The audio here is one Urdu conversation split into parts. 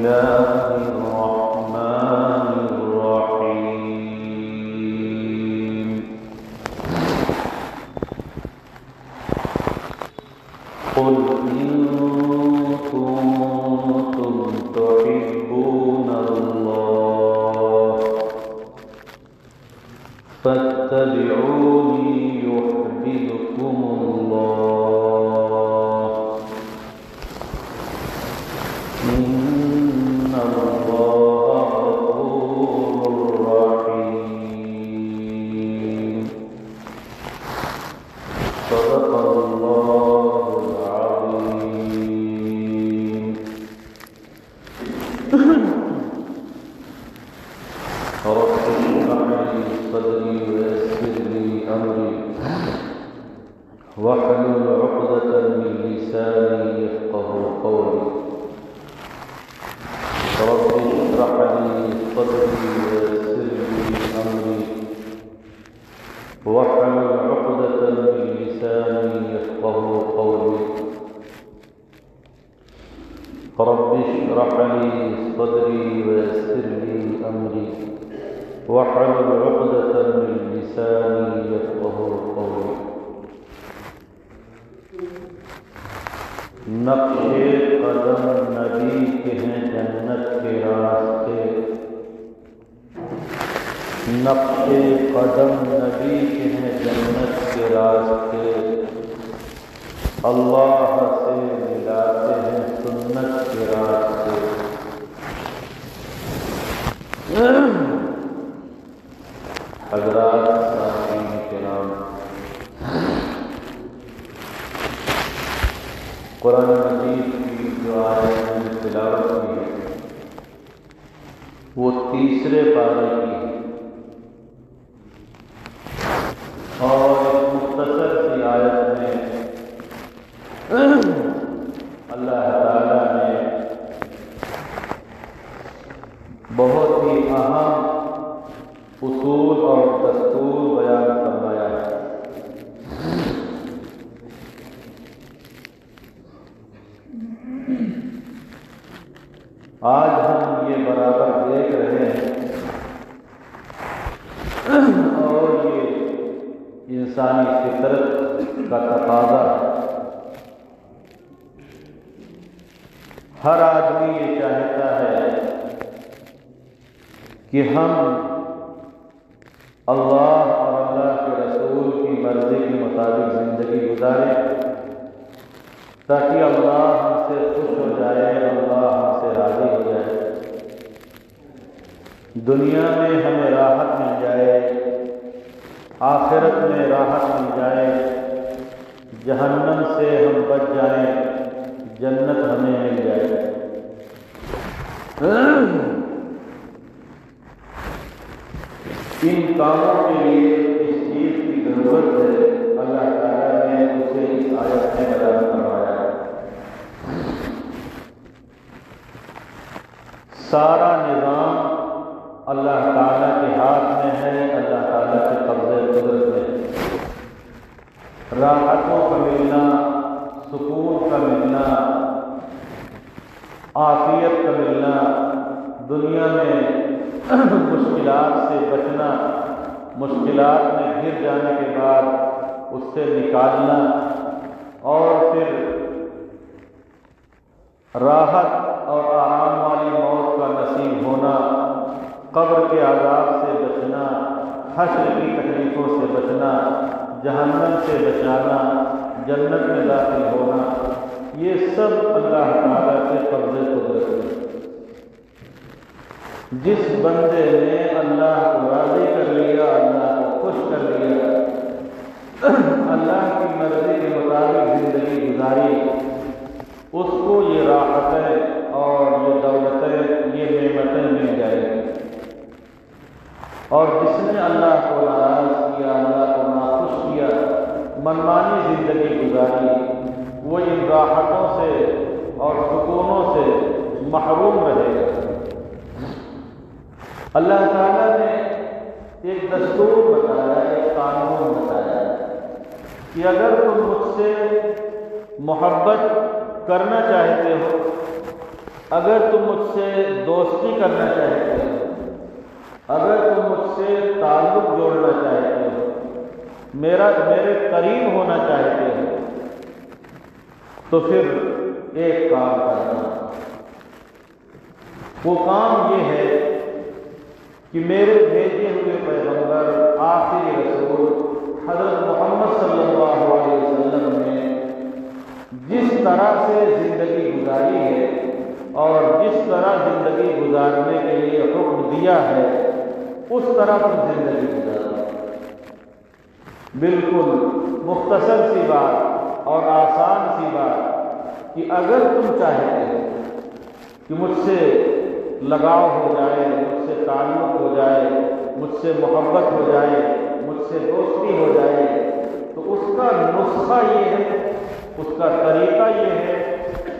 الله الرحمن الرحيم قل إن كنتم تحبون الله فاتبعوني يحببكم الله إن الله غفور رحيم صدق الله العظيم رب اشرح لي صدري ويسر لي أمري واحلل عقدة من لساني يفقهوا قولي رب اشرح لي صدري ويسر لي أمري واحلل عقدة من لساني يفقهوا قولي رب اشرح لي صدري ويسر لي أمري واحلل عقدة من لساني يفقهوا قولي نقش قدم نبی کے ہیں جنت کے راستے نقش قدم نبی کے ہیں جنت کے راستے اللہ سے ملاتے ہیں سنت کے راستے حضرات سامعین کرام قرآن مجید کی جو آیت میں نے تلاوت کی ہے وہ تیسرے پارے کی ہے اور اس مختصر سی آیت میں اللہ تعالیٰ نے بہت ہی اہم اصول اور دستور بیان فرمایا ہے آج ہم یہ برابر دیکھ رہے ہیں اور یہ انسانی فطرت کا تقاضا ہے ہر آدمی یہ چاہتا ہے کہ ہم اللہ اور اللہ کے رسول کی مرضی کے مطابق زندگی گزاریں تاکہ اللہ ہم سے خوش ہو جائے اللہ ہم سے راضی ہو جائے دنیا میں ہمیں راحت مل جائے آخرت میں راحت مل جائے جہنم سے ہم بچ جائیں جنت ہمیں مل جائے ان کاموں کے لیے اس چیز کی ضرورت ہے اللہ تعالیٰ نے اسے اس آیت میں بیان کروایا ہے سارا نظام اللہ تعالیٰ کے ہاتھ میں ہے اللہ تعالیٰ کے قبضے قدرت میں ہے راحتوں کا ملنا سکون کا ملنا عافیت کا ملنا دنیا میں مشکلات سے بچنا مشکلات میں گر جانے کے بعد اس سے نکالنا اور پھر راحت اور آرام والی موت کا نصیب ہونا قبر کے عذاب سے بچنا حشر کی تکلیفوں سے بچنا جہنم سے بچانا جنت میں داخل ہونا یہ سب اللہ تعالیٰ کے قبضے قدرت ہے جس بندے نے اللہ کو راضی کر لیا اللہ کو خوش کر لیا اللہ کی مرضی کے مطابق زندگی گزاری اس کو یہ راحتیں اور یہ دولتیں یہ نعمتیں مل جائیں گی اور جس نے اللہ کو ناراض کیا اللہ کو ناخوش کیا منمانی زندگی گزاری وہ ان راحتوں سے اور سکونوں سے محروم رہے گا اللہ تعالیٰ نے ایک دستور بتایا ایک قانون بتایا کہ اگر تم مجھ سے محبت کرنا چاہتے ہو اگر تم مجھ سے دوستی کرنا چاہتے ہو، اگر تم مجھ سے تعلق جوڑنا چاہتے ہو، میرے قریب ہونا چاہتے ہو، تو پھر ایک کام کرنا۔ وہ کام یہ ہے کہ میرے بھیجے ہوئے پیغمبر آخری رسول حضرت محمد صلی اللہ علیہ وسلم نے جس طرح سے زندگی گزاری ہے اور جس طرح زندگی گزارنے کے لیے حکم دیا ہے اس طرح تم زندگی گزارو۔ بالکل مختصر سی بات اور آسان سی بات کہ اگر تم چاہتے ہو کہ مجھ سے لگاؤ ہو جائے، مجھ سے تعلق ہو جائے، مجھ سے محبت ہو جائے، مجھ سے دوستی ہو جائے، تو اس کا نسخہ یہ ہے، اس کا طریقہ یہ ہے،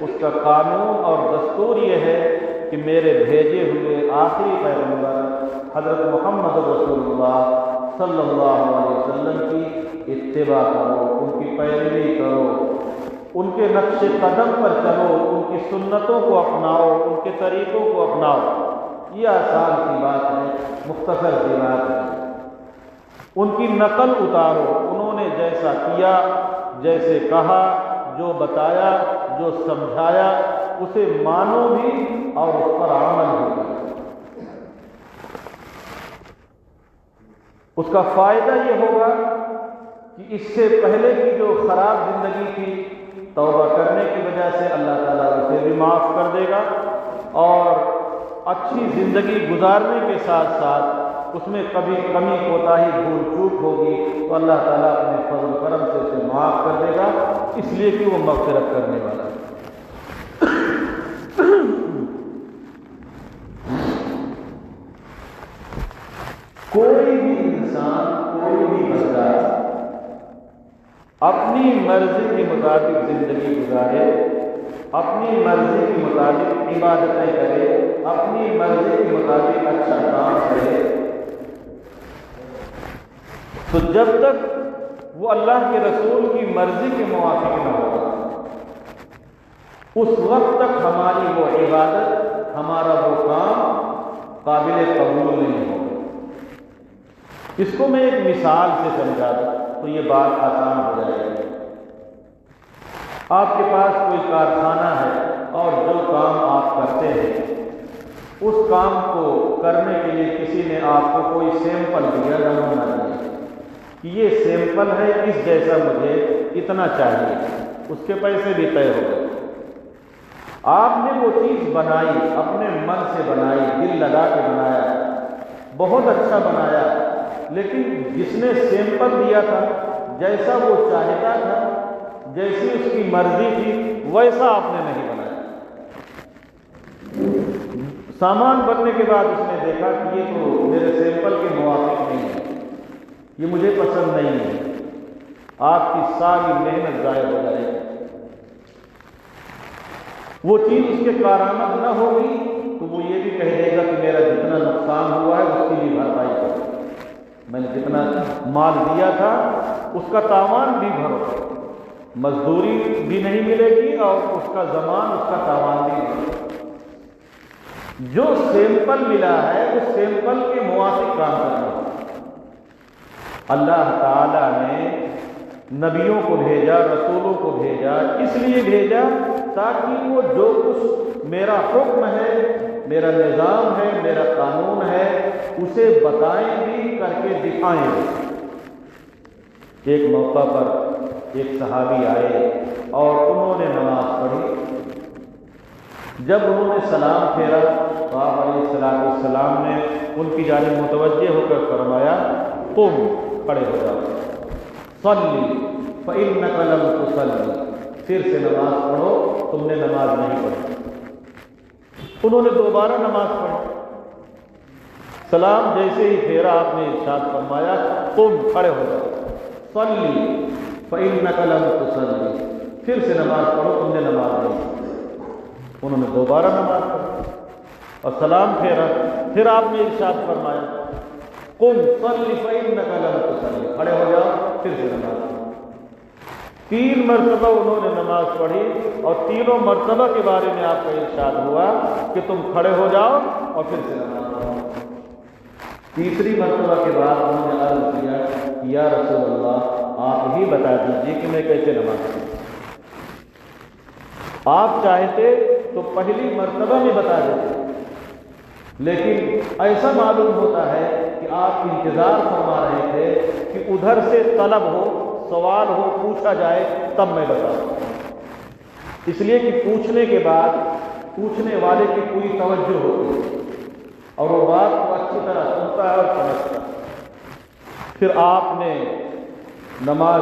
اس کا قانون اور دستور یہ ہے کہ میرے بھیجے ہوئے آخری پیغمبر حضرت محمد رسول اللہ صلی اللہ علیہ وسلم کی اتباع کرو، ان کی پیروی کرو، ان کے نقش قدم پر چلو، ان کی سنتوں کو اپناؤ، ان کے طریقوں کو اپناؤ۔ یہ آسان سی بات ہے، مختصر سی بات ہے۔ ان کی نقل اتارو، انہوں نے جیسا کیا، جیسے کہا، جو بتایا، جو سمجھایا، اسے مانو بھی اور اس پر عمل بھی کرو۔ اس کا فائدہ یہ ہوگا کہ اس سے پہلے کی جو خراب زندگی تھی، توبہ کرنے کی وجہ سے اللہ تعالیٰ اسے بھی معاف کر دے گا، اور اچھی زندگی گزارنے کے ساتھ ساتھ اس میں کبھی کمی کوتاہی بھول چوک ہوگی تو اللہ تعالیٰ اپنے فضل و کرم سے اسے معاف کر دے گا، اس لیے کہ وہ مغفرت کرنے والا ہے۔ کوئی بھی انسان، کوئی بھی بندہ اپنی مرضی کے مطابق زندگی گزارے، اپنی مرضی کے مطابق عبادتیں کرے، اپنی مرضی کے مطابق اچھا کام کرے، تو جب تک وہ اللہ کے رسول کی مرضی کے موافق نہ ہوگا، اس وقت تک ہماری وہ عبادت، ہمارا وہ کام قابل قبول نہیں ہوگا۔ اس کو میں ایک مثال سے سمجھا دوں تو یہ بات آسان ہو جائے گی۔ آپ کے پاس کوئی کارخانہ ہے اور جو کام آپ کرتے ہیں اس کام کو کرنے کے لیے کسی نے آپ کو کوئی سیمپل دیا، نمونہ دیا کہ یہ سیمپل ہے، اس جیسا مجھے اتنا چاہیے، اس کے پیسے بھی طے ہو گئے۔ آپ نے وہ چیز بنائی، اپنے من سے بنائی، دل لگا کے بنایا، بہت اچھا بنایا، لیکن جس نے سیمپل دیا تھا، جیسا وہ چاہتا تھا، جیسی اس کی مرضی تھی، ویسا آپ نے نہیں بنایا۔ سامان بننے کے بعد اس نے دیکھا کہ یہ تو میرے سیمپل کے موافق نہیں ہے، یہ مجھے پسند نہیں ہے، آپ کی ساری محنت ضائع ہو جائے گی۔ وہ چیز اس کے کارآمد نہ ہوگی تو وہ یہ بھی کہہ دے گا کہ میرا جتنا نقصان ہوا ہے اس کی بھی بھرپائی کرو، میں نے جتنا مال دیا تھا اس کا تاوان بھی بھرو، مزدوری بھی نہیں ملے گی اور اس کا زمان، اس کا تاوان بھی بھرو۔ جو سیمپل ملا ہے اس سیمپل کے موافق کام کرنا۔ اللہ تعالیٰ نے نبیوں کو بھیجا، رسولوں کو بھیجا، اس لیے بھیجا تاکہ وہ جو کچھ میرا حکم ہے، میرا نظام ہے، میرا قانون ہے، اسے بتائیں بھی، کر کے دکھائیں بھی۔ ایک موقع پر ایک صحابی آئے اور انہوں نے نماز پڑھی۔ جب انہوں نے سلام پھیرا تو آپ علیہ السلام نے ان کی جانب متوجہ ہو کر فرمایا، تم کھڑے ہو جاؤ، صلی فإنک لم تصلی، پھر سے نماز پڑھو، تم نے نماز نہیں پڑھی۔ انہوں نے دوبارہ نماز پڑھی، سلام جیسے ہی پھیرا آپ نے ارشاد فرمایا، تم کھڑے ہو جاؤ، صلی فإنک لم تصلی، پھر سے نماز پڑھو، تم نے نماز نہیں پڑھی۔ انہوں نے دوبارہ نماز پڑھی اور سلام پھیرا، پھر آپ نے ارشاد فرمایا، قم صلی فإنک لم تصلی، کھڑے ہو جاؤ، پھر سے نماز پڑھو۔ 3 مرتبہ انہوں نے نماز پڑھی اور تینوں مرتبہ کے بارے میں آپ کا ارشاد ہوا کہ تم کھڑے ہو جاؤ اور پھر سے نماز پڑھو۔ تیسری مرتبہ کے بعد انہوں نے عرض کیا کہ یا رسول اللہ آپ ہی بتا دیجیے کہ میں کیسے نماز پڑھوں۔ آپ چاہتے تو پہلی مرتبہ میں بتا دیتے، لیکن ایسا معلوم ہوتا ہے کہ آپ انتظار فرما رہے تھے کہ ادھر سے طلب ہو، سوال ہو، پوچھا جائے تب میں بتاؤں، اس لیے کہ پوچھنے کے بعد پوچھنے والے کی پوری توجہ ہوتی ہے اور وہ بات کو اچھی طرح سنتا ہے اور سمجھتا ہے۔ پھر آپ نے نماز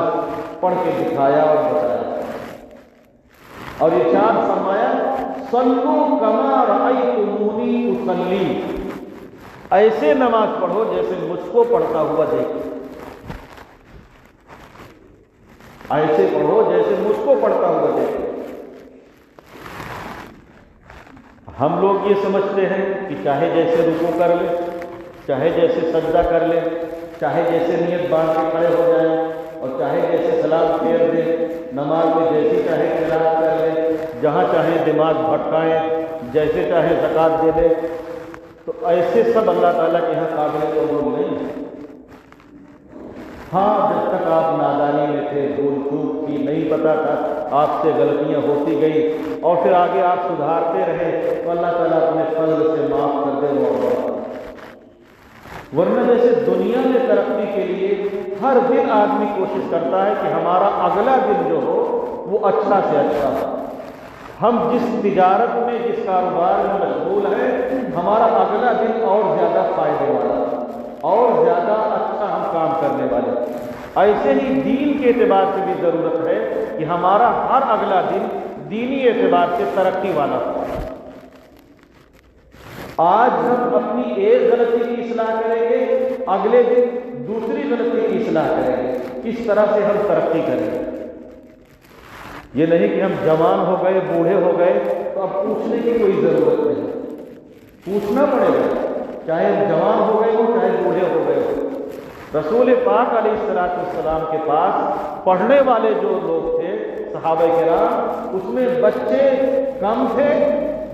پڑھ کے دکھایا اور بتایا اور ارشاد فرمایا صلو کما رأیتمونی اصلی، ایسے نماز پڑھو جیسے مجھ کو پڑھتا ہوا دیکھو، ایسے پڑھو جیسے مجھ کو پڑھتا ہوا دیکھو۔ ہم لوگ یہ سمجھتے ہیں کہ چاہے جیسے رکوع کر لے، چاہے جیسے سجدہ کر لے، چاہے جیسے نیت باندھ کے کھڑے ہو جائیں اور چاہے جیسے سلام پھیر دے، نماز میں جیسی چاہے قرات کر لے، جہاں چاہے دماغ بھٹکائیں، جیسے چاہے زکوٰۃ دے دے، تو ایسے سب اللہ تعالیٰ کے یہاں قابل قبول نہیں ہے۔ ہاں جب تک آپ نادانی میں تھے، بھول چوک کی، نہیں پتا تھا، آپ سے غلطیاں ہوتی گئی اور پھر آگے آپ سدھارتے رہے تو اللہ تعالیٰ اپنے فضل سے معاف کر دے وہ۔ ورنہ جیسے دنیا میں ترقی کے لیے ہر دن آدمی کوشش کرتا ہے کہ ہمارا اگلا دن جو ہو وہ اچھا سے اچھا ہو، ہم جس تجارت میں جس کاروبار میں مشغول ہیں ہمارا اگلا دن اور زیادہ فائدے والا اور زیادہ اچھا ہم کام کرنے والے، ایسے ہی دین کے اعتبار سے بھی ضرورت ہے کہ ہمارا ہر اگلا دن دینی اعتبار سے ترقی والا ہو۔ آج ہم اپنی ایک غلطی کی اصلاح کریں گے، اگلے دن دوسری غلطی کی اصلاح کریں گے، اس طرح سے ہم ترقی کریں گے۔ یہ نہیں کہ ہم جوان ہو گئے، بوڑھے ہو گئے تو اب پوچھنے کی کوئی ضرورت نہیں، پوچھنا پڑے گا، چاہے جوان ہو گئے ہو چاہے بوڑھے ہو گئے ہو۔ رسول پاک علیہ السلام کے پاس پڑھنے والے جو لوگ تھے صحابہ کرام، اس میں بچے کم تھے،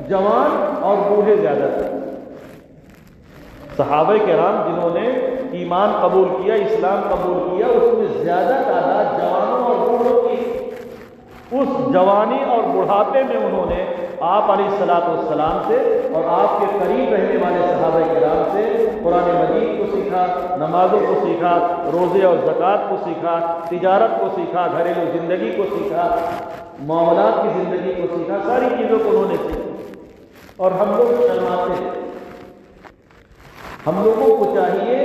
جوان اور بوڑھے زیادہ تھے۔ صحابہ کرام جنہوں نے ایمان قبول کیا، اسلام قبول کیا، اس میں زیادہ تعداد جوانوں اور بوڑھوں کی۔ اس جوانی اور بڑھاپے میں انہوں نے آپ علیہ السلام سے اور آپ کے قریب رہنے والے صحابہ کرام سے قرآن مجید کو سیکھا، نمازوں کو سیکھا، روزے اور زکوٰۃ کو سیکھا، تجارت کو سیکھا، گھریلو زندگی کو سیکھا، معاملات کی زندگی کو سیکھا، ساری چیزوں کو انہوں نے سیکھی۔ اور ہم لوگ شرماتے ہیں۔ ہم لوگوں کو چاہیے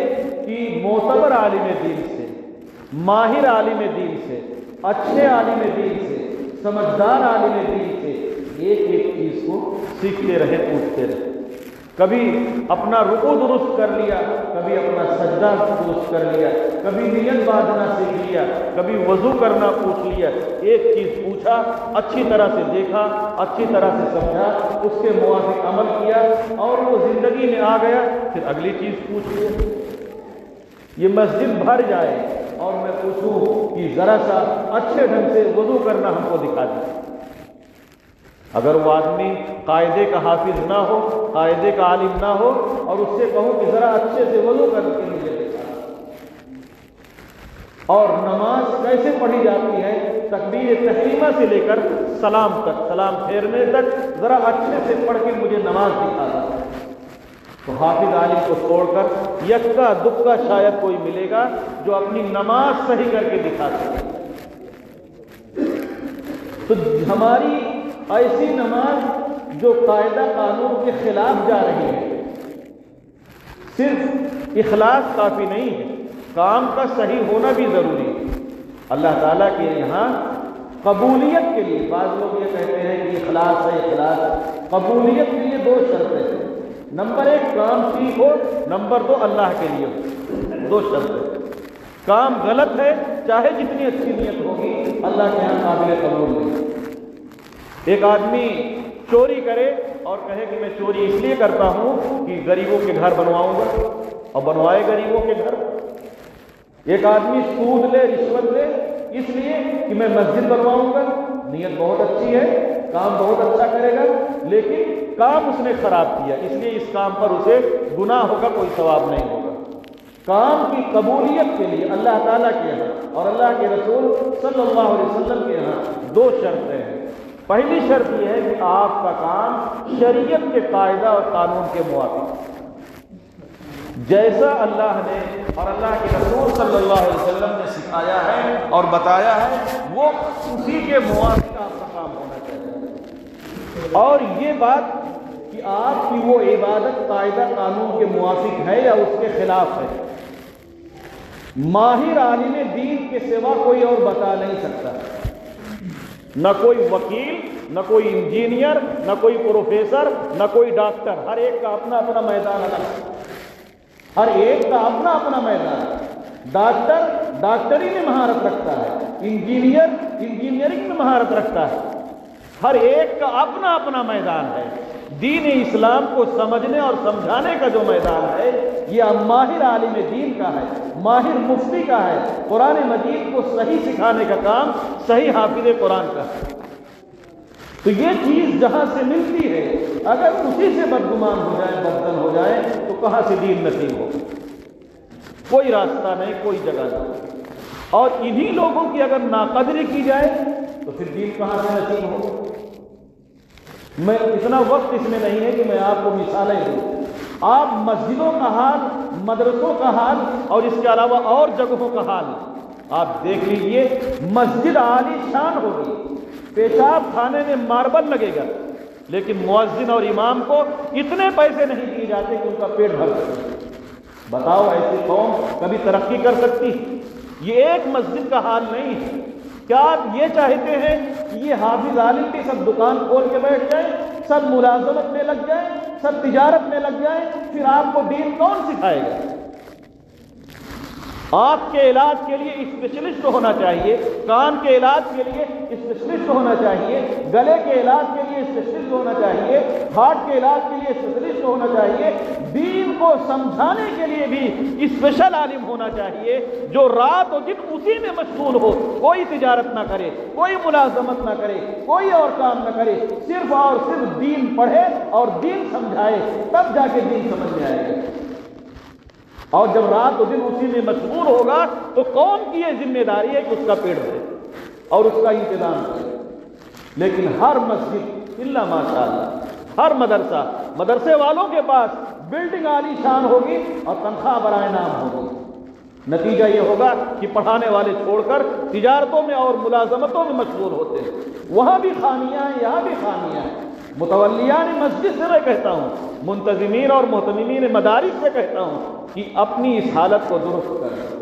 کہ معتبر عالم دین سے، ماہر عالم دین سے، اچھے عالم دین سے، سمجھدار عالم دین سے ایک ایک چیز کو سیکھتے رہے، پوچھتے رہے۔ کبھی اپنا رکوع درست کر لیا، کبھی اپنا سجدہ درست کر لیا، کبھی نیت باندھنا سیکھ لیا، کبھی وضو کرنا پوچھ لیا، ایک چیز پوچھا، اچھی طرح سے دیکھا، اچھی طرح سے سمجھا، اس کے موافق عمل کیا اور وہ زندگی میں آ گیا، پھر اگلی چیز پوچھ لیا۔ یہ مسجد بھر جائے اور میں پوچھوں کہ ذرا سا اچھے ڈھنگ سے وضو کرنا ہم کو دکھا دیں، اگر وہ آدمی قاعدے کا حافظ نہ ہو، قاعدے کا عالم نہ ہو، اور اس سے کہوں کہ ذرا اچھے سے وضو کر کے مجھے دکھا، اور نماز کیسے پڑھی جاتی ہے تکبیر تحریمہ سے لے کر سلام تک، سلام پھیرنے تک ذرا اچھے سے پڑھ کے مجھے نماز دکھا دیں، تو حافظ عالم کو چھوڑ کر یکا دکا شاید کوئی ملے گا جو اپنی نماز صحیح کر کے دکھا سکے۔ تو ہماری ایسی نماز جو قاعدہ قانون کے خلاف جا رہی ہے، صرف اخلاص کافی نہیں ہے، کام کا صحیح ہونا بھی ضروری ہے۔ اللہ تعالیٰ کے یہاں قبولیت کے لیے بعض لوگ یہ کہتے ہیں کہ اخلاص ہے، اخلاص، قبولیت کے لیے 2 شرطیں ہیں۔ نمبر 1 کام ٹھیک ہو، نمبر 2 اللہ کے لیے ہو، 2 شرطیں۔ کام غلط ہے، چاہے جتنی اچھی نیت ہوگی، اللہ کے یہاں قابل قبول نہیں۔ ایک آدمی چوری کرے اور کہے کہ میں چوری اس لیے کرتا ہوں کہ غریبوں کے گھر بنواؤں گا، اور بنوائے غریبوں کے گھر۔ ایک آدمی سود لے، رشوت لے اس لیے کہ میں مسجد بنواؤں گا، نیت بہت اچھی ہے، کام بہت اچھا کرے گا، لیکن کام اس نے خراب کیا، اس لیے اس کام پر اسے گناہ ہوگا، کوئی ثواب نہیں ہوگا۔ کام کی قبولیت کے لیے اللہ تعالیٰ کے یہاں اور اللہ کے رسول صلی اللہ علیہ وسلم کے یہاں دو شرطیں ہیں۔ پہلی شرط یہ ہے کہ آپ کا کام شریعت کے قاعدہ اور قانون کے موافق، جیسا اللہ نے اور اللہ کے رسول صلی اللہ علیہ وسلم نے سکھایا ہے اور بتایا ہے، وہ اسی کے موافق آپ کا کام ہونا چاہیے۔ اور یہ بات کہ آپ کی وہ عبادت قاعدہ قانون کے موافق ہے یا اس کے خلاف ہے، ماہر عالم دین کے سوا کوئی اور بتا نہیں سکتا، نہ کوئی وکیل، نہ کوئی انجینئر، نہ کوئی پروفیسر، نہ کوئی ڈاکٹر، ہر ایک کا اپنا اپنا میدان الگ ہے، ہر ایک کا اپنا اپنا میدان ہے۔ ڈاکٹر ڈاکٹری میں مہارت رکھتا ہے، انجینئر انجینئرنگ میں مہارت رکھتا ہے، ہر ایک کا اپنا اپنا میدان ہے۔ دین اسلام کو سمجھنے اور سمجھانے کا جو میدان ہے یہ ماہر عالم دین کا ہے، ماہر مفتی کا ہے۔ قرآن مجید کو صحیح سکھانے کا کام صحیح حافظ قرآن کا ہے۔ تو یہ چیز جہاں سے ملتی ہے، اگر اسی سے بدگمان ہو جائے، بدزن ہو جائے، تو کہاں سے دین نصیب ہو؟ کوئی راستہ نہیں، کوئی جگہ نہیں۔ اور انہی لوگوں کی اگر ناقدری کی جائے تو پھر دین کہاں سے نصیب ہو؟ میں اتنا وقت اس میں نہیں ہے کہ میں آپ کو مثالیں دوں۔ آپ مسجدوں کا حال، مدرسوں کا حال اور اس کے علاوہ اور جگہوں کا حال آپ دیکھ لیجئے۔ مسجد عالی شان ہوگی، پیشاب خانے میں ماربل لگے گا، لیکن مؤذن اور امام کو اتنے پیسے نہیں دیے جاتے کہ ان کا پیٹ بھر سکے۔ بتاؤ ایسی قوم کبھی ترقی کر سکتی؟ یہ ایک مسجد کا حال نہیں ہے۔ کیا آپ یہ چاہتے ہیں کہ یہ حافظ عالم بھی سب دکان کھول کے بیٹھ جائیں، سب ملازمت میں لگ جائیں، سب تجارت میں لگ جائیں؟ پھر آپ کو دین کون سکھائے گا؟ آنکھ کے علاج کے لیے اسپیشلسٹ ہونا چاہیے، کان کے علاج کے لیے اسپیشلسٹ ہونا چاہیے، گلے کے علاج کے لیے اسپیشلسٹ ہونا چاہیے، ہارٹ کے علاج کے لیے اسپیشلسٹ ہونا چاہیے۔ دین کو سمجھانے کے لیے بھی اسپیشل عالم ہونا چاہیے، جو رات و دن اسی میں مشغول ہو، کوئی تجارت نہ کرے، کوئی ملازمت نہ کرے، کوئی اور کام نہ کرے، صرف اور صرف دین پڑھے اور دین سمجھائے، تب جا کے دین سمجھ میں آئے گا۔ اور جب رات و دن اسی میں مشغول ہوگا تو قوم کی یہ ذمہ داری ہے کہ اس کا پیٹ بھرے اور اس کا انتظام کرے۔ لیکن ہر مسجد الا ماشاءاللہ، ہر مدرسے والوں کے پاس بلڈنگ عالی شان ہوگی اور تنخواہ برائے نام ہوگی۔ نتیجہ یہ ہوگا کہ پڑھانے والے چھوڑ کر تجارتوں میں اور ملازمتوں میں مشغول ہوتے ہیں۔ وہاں بھی خامیاں ہیں، یہاں بھی خامیاں ہیں۔ متولیان مسجد سے میں کہتا ہوں، منتظمین اور محتممین مدارس سے کہتا ہوں کہ اپنی اس حالت کو درست کریں،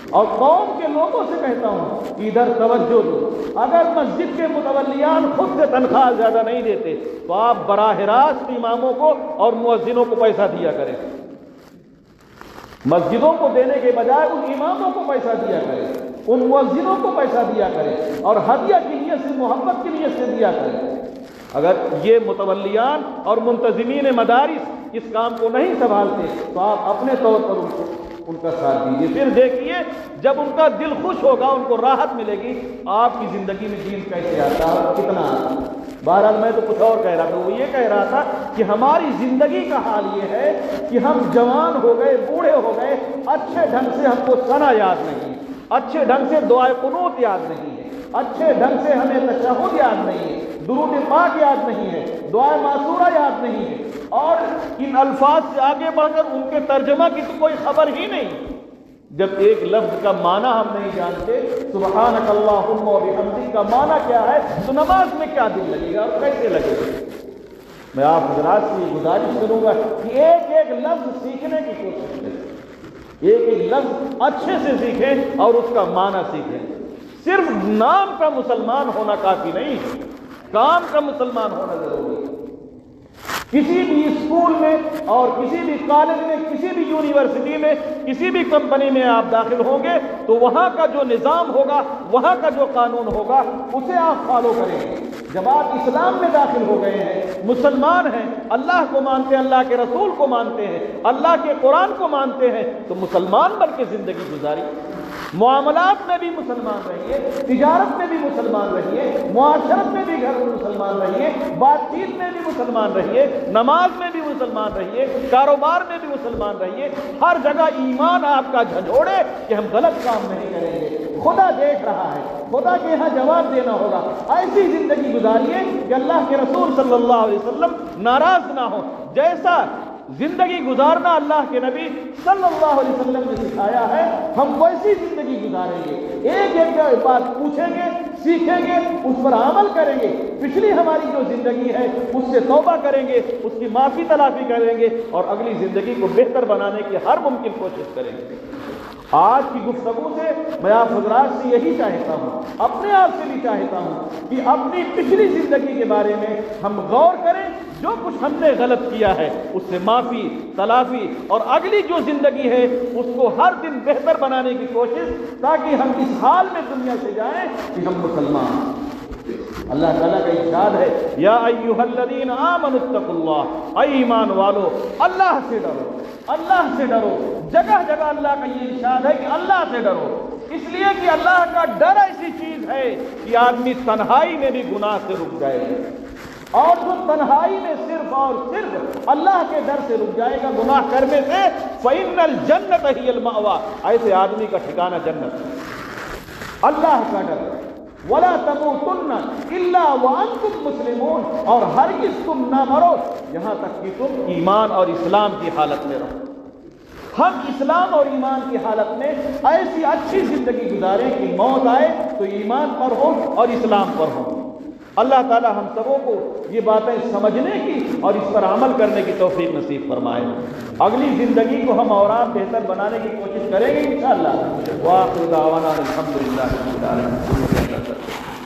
اور قوم کے لوگوں سے کہتا ہوں کہ ادھر توجہ دو۔ اگر مسجد کے متولیان خود سے تنخواہ زیادہ نہیں دیتے تو آپ براہ راست اماموں کو اور مؤذنوں کو پیسہ دیا کریں، مسجدوں کو دینے کے بجائے ان اماموں کو پیسہ دیا کریں، ان مؤذنوں کو پیسہ دیا کریں، اور ہدیہ کی نیت سے، محبت کی نیت سے دیا کریں۔ اگر یہ متولیان اور منتظمین مدارس اس کام کو نہیں سنبھالتے تو آپ اپنے طور پر ان کا ساتھ دیجیے، پھر دیکھیے جب ان کا دل خوش ہوگا، ان کو راحت ملے گی، آپ کی زندگی میں دین کیسے آتا ہے اور کتنا آتا ہے۔ بہرحال میں تو کچھ اور کہہ رہا تھا، وہ یہ کہہ رہا تھا کہ ہماری زندگی کا حال یہ ہے کہ ہم جوان ہو گئے، بوڑھے ہو گئے، اچھے ڈھنگ سے ہم کو ثنا یاد نہیں، اچھے ڈھنگ سے دعائے قنوت یاد نہیں ہے، اچھے ڈھنگ سے ہمیں تشہد یاد نہیں ہے، درود پاک یاد نہیں ہے، دعائے معصورہ یاد نہیں ہے، اور ان الفاظ سے آگے بڑھ کر ان کے ترجمہ کی تو کوئی خبر ہی نہیں۔ جب ایک لفظ کا معنی ہم نہیں جانتے، سبحانک اللہم و بحمدک کا معنی کیا ہے، تو نماز میں کیا دل لگے گا اور کیسے لگے گا؟ میں آپ حضرات سے یہ گزارش کروں گا کہ ایک ایک لفظ سیکھنے کی کوشش کریں، ایک ایک لفظ اچھے سے سیکھیں اور اس کا معنی سیکھیں۔ صرف نام کا مسلمان ہونا کافی نہیں، کام کا مسلمان ہونا ضروری ہے۔ کسی بھی اسکول میں اور کسی بھی کالج میں، کسی بھی یونیورسٹی میں، کسی بھی کمپنی میں آپ داخل ہوں گے تو وہاں کا جو نظام ہوگا، وہاں کا جو قانون ہوگا، اسے آپ فالو کریں گے۔ جب آپ اسلام میں داخل ہو گئے ہیں، مسلمان ہیں، اللہ کو مانتے ہیں، اللہ کے رسول کو مانتے ہیں، اللہ کے قرآن کو مانتے ہیں، تو مسلمان بن کے زندگی گزاری۔ معاملات میں بھی مسلمان رہیے، تجارت میں بھی مسلمان رہیے، معاشرت میں بھی گھر میں مسلمان رہیے، بات چیت میں بھی مسلمان رہیے، نماز میں بھی مسلمان رہیے، کاروبار میں بھی مسلمان رہیے، ہر جگہ ایمان آپ کا جھنجھوڑے کہ ہم غلط کام نہیں کریں گے۔ خدا دیکھ رہا ہے، خدا کے یہاں جواب دینا ہوگا۔ ایسی زندگی گزاریے کہ اللہ کے رسول صلی اللہ علیہ وسلم ناراض نہ ہو۔ جیسا زندگی گزارنا اللہ کے نبی صلی اللہ علیہ وسلم نے سکھایا ہے، ہم ویسی زندگی گزاریں گے۔ ایک ایک بات پوچھیں گے، سیکھیں گے، اس پر عمل کریں گے۔ پچھلی ہماری جو زندگی ہے اس سے توبہ کریں گے، اس کی معافی تلافی کریں گے، اور اگلی زندگی کو بہتر بنانے کی ہر ممکن کوشش کریں گے۔ آج کی گفتگو سے میں آپ حضرات سے یہی چاہتا ہوں، اپنے آپ سے بھی چاہتا ہوں کہ اپنی پچھلی زندگی کے بارے میں ہم غور کریں، جو کچھ ہم نے غلط کیا ہے اس سے معافی تلافی، اور اگلی جو زندگی ہے اس کو ہر دن بہتر بنانے کی کوشش، تاکہ ہم اس حال میں دنیا سے جائیں کہ ہم مسلمان ہیں۔ اللہ تعالیٰ کا ارشاد ہے، یا ایھا الذین آمنوا اتقوا اللہ، اے ایمان والو اللہ سے ڈرو، اللہ سے ڈرو۔ جگہ جگہ اللہ کا یہ ارشاد ہے کہ اللہ سے ڈرو، اس لیے کہ اللہ کا ڈر ایسی چیز ہے کہ آدمی تنہائی میں بھی گناہ سے رک جائے گا، اور جو تنہائی میں صرف اور صرف اللہ کے ڈر سے رک جائے گا گناہ کرنے سے، فإن الجنۃ ہی المأویٰ، ایسے آدمی کا ٹھکانہ جنت ہے۔ اللہ کا ڈر، وَلَا تَمُوتُنَّ إِلَّا وَأَنْتُمْ مُسْلِمُونَ، اور ہرگز تم نہ مرو یہاں تک کہ تم ایمان اور اسلام کی حالت میں رہو۔ ہم اسلام اور ایمان کی حالت میں ایسی اچھی زندگی گزاریں کہ موت آئے تو ایمان پر ہو اور اسلام پر ہو۔ اللہ تعالی ہم سبوں کو یہ باتیں سمجھنے کی اور اس پر عمل کرنے کی توفیق نصیب فرمائے۔ اگلی زندگی کو ہم اور آپ بہتر بنانے کی کوشش کریں گے انشاءاللہ۔ وآخر دعوانا الحمدللہ رب العالمین۔